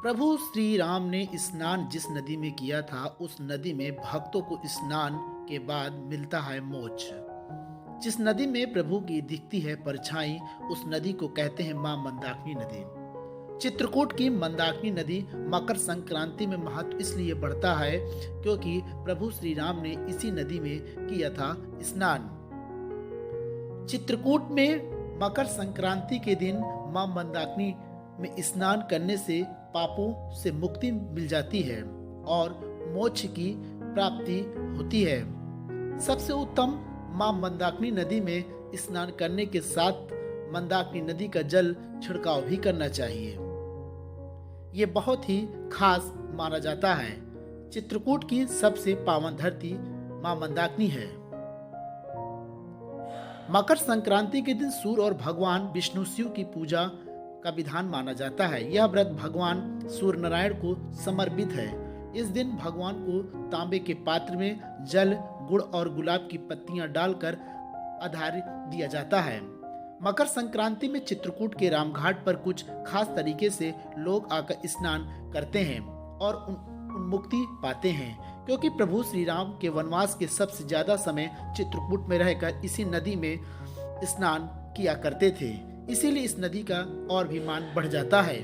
प्रभु श्री राम ने स्नान जिस नदी में किया था उस नदी में भक्तों को स्नान के बाद मिलता है मोक्ष। जिस नदी में प्रभु की दिखती है परछाई उस नदी को कहते हैं मां मंदाकिनी नदी। चित्रकूट की मंदाकिनी नदी मकर संक्रांति में महत्व इसलिए बढ़ता है क्योंकि प्रभु श्री राम ने इसी नदी में किया था स्नान। चित्रकूट में मकर संक्रांति के दिन मां मंदाकिनी में स्नान करने से पापों से मुक्ति मिल जाती है और मोक्ष की प्राप्ति होती है। सबसे उत्तम मां मंदाकिनी नदी में स्नान करने के साथ मंदाकिनी नदी का जल छिड़काव भी करना चाहिए। ये बहुत ही खास माना जाता है। चित्रकूट की सबसे पावन धरती मां मंदाकिनी है। मकर संक्रांति के दिन सूर्य और भगवान विष्णु शिव की पूजा का विधान माना जाता है। यह व्रत भगवान सूर्य नारायण को समर्पित है। इस दिन भगवान को तांबे के पात्र में जल, गुड़ और गुलाब की पत्तियां डालकर आधार दिया जाता है। मकर संक्रांति में चित्रकूट के रामघाट पर कुछ खास तरीके से लोग आकर स्नान करते हैं और मुक्ति पाते हैं, क्योंकि प्रभु श्री राम के वनवास के सबसे ज्यादा समय चित्रकूट में रहकर इसी नदी में स्नान किया करते थे। इसीलिए इस नदी का और भी मान बढ़ जाता है।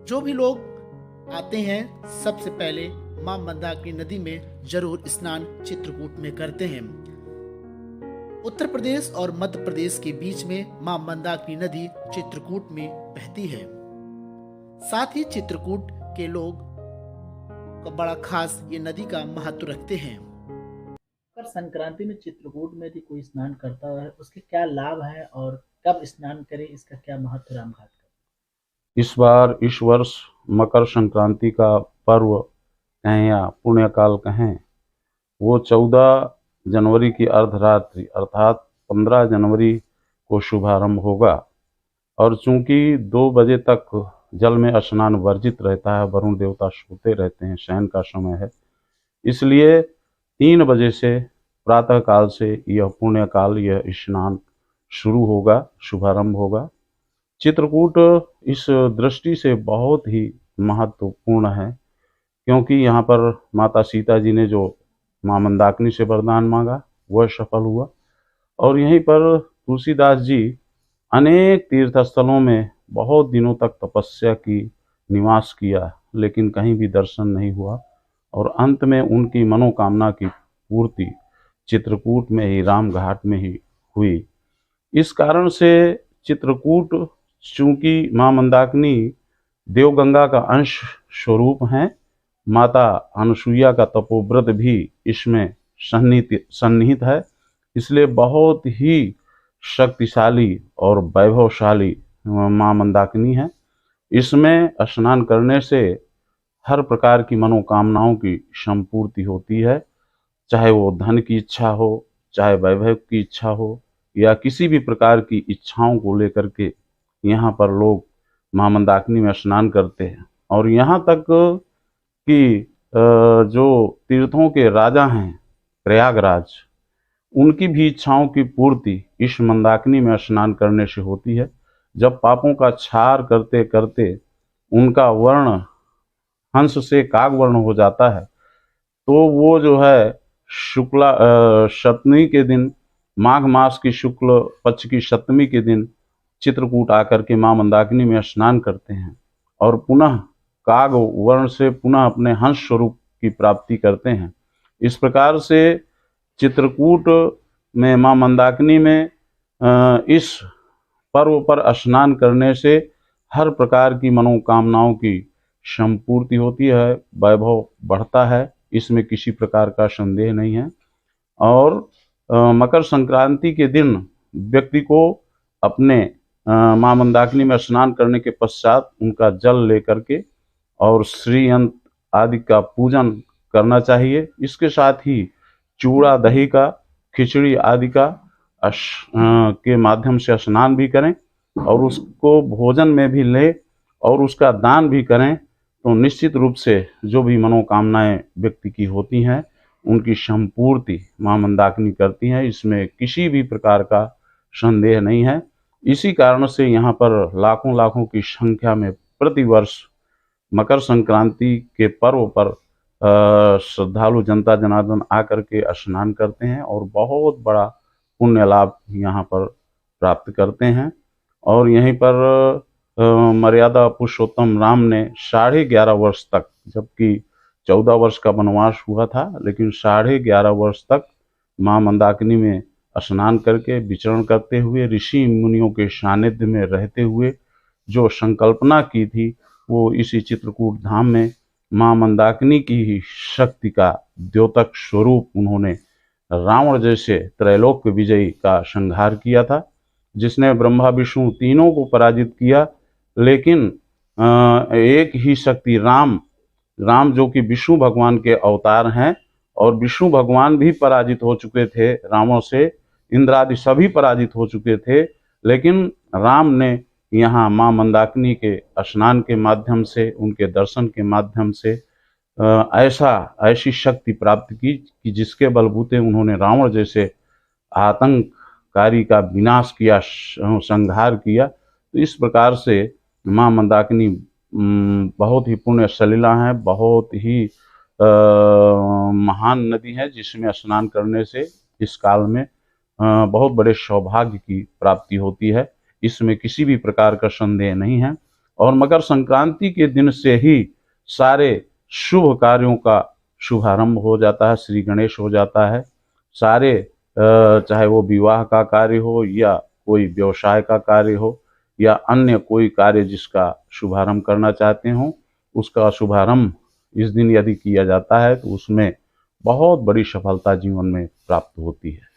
जो भी लोग आते हैं सबसे पहले मां मंदाकिनी नदी में जरूर स्नान चित्रकूट में करते हैं। उत्तर प्रदेश और मध्य प्रदेश के बीच में मां मंदाकिनी नदी चित्रकूट में बहती है। साथ ही चित्रकूट के लोग का बड़ा खास ये नदी का महत्व रखते हैं। मकर संक्रांति में चित्रकूट में यदि कोई स्नान करता है उसके क्या लाभ है और कब स्नान करे, इसका क्या महत्व है रामघाट का? इस वर्ष मकर संक्रांति का पर्व कहें या पुण्यकाल कहें, वो 14 जनवरी की अर्धरात्रि अर्थात 15 जनवरी को शुभारंभ होगा। और चूंकि 2 बजे तक जल में स्नान वर्जित रहता है, वरुण देवता सोते रहते हैं, शयन का समय है, इसलिए 3 बजे से प्रातः काल से यह पुण्यकाल, यह स्नान शुरू होगा, शुभारंभ होगा। चित्रकूट इस दृष्टि से बहुत ही महत्वपूर्ण है क्योंकि यहाँ पर माता सीता जी ने जो मां मंदाकिनी से वरदान मांगा वह सफल हुआ। और यहीं पर तुलसीदास जी अनेक तीर्थ स्थलों में बहुत दिनों तक तपस्या की, निवास किया, लेकिन कहीं भी दर्शन नहीं हुआ और अंत में उनकी मनोकामना की पूर्ति चित्रकूट में ही, रामघाट में ही हुई। इस कारण से चित्रकूट, चूंकि मां मंदाकिनी देवगंगा का अंश स्वरूप हैं, माता अनुसुईया का तपोव्रत भी इसमें सन्निहित है, इसलिए बहुत ही शक्तिशाली और वैभवशाली मां मंदाकिनी है। इसमें स्नान करने से हर प्रकार की मनोकामनाओं की संपूर्ति होती है, चाहे वो धन की इच्छा हो, चाहे वैभव की इच्छा हो, या किसी भी प्रकार की इच्छाओं को लेकर के यहाँ पर लोग मां मंदाकिनी में स्नान करते हैं। और यहाँ तक कि जो तीर्थों के राजा हैं प्रयागराज, उनकी भी इच्छाओं की पूर्ति इस मंदाकिनी में स्नान करने से होती है। जब पापों का क्षार करते करते उनका वर्ण हंस से काग वर्ण हो जाता है, तो वो जो है शुक्ला सप्तमी के दिन, माघ मास की शुक्ल पक्ष की सप्तमी के दिन चित्रकूट आकर के मां मंदाकिनी में स्नान करते हैं और पुनः काग वर्ण से पुनः अपने हंस स्वरूप की प्राप्ति करते हैं। इस प्रकार से चित्रकूट में मां मंदाकिनी में इस पर्व पर स्नान करने से हर प्रकार की मनोकामनाओं की संपूर्ति होती है, वैभव बढ़ता है, इसमें किसी प्रकार का संदेह नहीं है। और मकर संक्रांति के दिन व्यक्ति को अपने मां मंदाकिनी में स्नान करने के पश्चात उनका जल लेकर के और श्रीयंत्र आदि का पूजन करना चाहिए। इसके साथ ही चूड़ा दही का, खिचड़ी आदि का के माध्यम से स्नान भी करें और उसको भोजन में भी लें और उसका दान भी करें, तो निश्चित रूप से जो भी मनोकामनाएं व्यक्ति की होती हैं उनकी संपूर्ति मां मंदाकिनी करती हैं। इसमें किसी भी प्रकार का संदेह नहीं है। इसी कारण से यहाँ पर लाखों लाखों की संख्या में प्रतिवर्ष मकर संक्रांति के पर्व पर श्रद्धालु जनता जनार्दन आकर के स्नान करते हैं और बहुत बड़ा पुण्य लाभ यहाँ पर प्राप्त करते हैं। और यहीं पर मर्यादा पुरुषोत्तम राम ने 11.5 वर्ष तक, जबकि 14 वर्ष का वनवास हुआ था, लेकिन 11.5 वर्ष तक माँ मंदाकिनी में स्नान करके विचरण करते हुए, ऋषि मुनियों के सानिध्य में रहते हुए जो संकल्पना की थी, वो इसी चित्रकूट धाम में माँ मंदाकिनी की ही शक्ति का द्योतक स्वरूप उन्होंने रावण जैसे त्रैलोक्य विजयी का संहार किया था, जिसने ब्रह्मा विष्णु तीनों को पराजित किया। लेकिन एक ही शक्ति राम जो कि विष्णु भगवान के अवतार हैं, और विष्णु भगवान भी पराजित हो चुके थे रावण से, इंद्र आदि सभी पराजित हो चुके थे, लेकिन राम ने यहाँ माँ मंदाकिनी के स्नान के माध्यम से, उनके दर्शन के माध्यम से ऐसी शक्ति प्राप्त की कि जिसके बलबूते उन्होंने रावण जैसे आतंककारी का विनाश किया, संहार किया। तो इस प्रकार से माँ मंदाकिनी बहुत ही पुण्य सलिला है, बहुत ही महान नदी है, जिसमें स्नान करने से इस काल में बहुत बड़े सौभाग्य की प्राप्ति होती है। इसमें किसी भी प्रकार का संदेह नहीं है। और मकर संक्रांति के दिन से ही सारे शुभ कार्यों का शुभारंभ हो जाता है, श्री गणेश हो जाता है। सारे चाहे वो विवाह का कार्य हो या कोई व्यवसाय का कार्य हो या अन्य कोई कार्य जिसका शुभारंभ करना चाहते हो, उसका शुभारंभ इस दिन यदि किया जाता है तो उसमें बहुत बड़ी सफलता जीवन में प्राप्त होती है।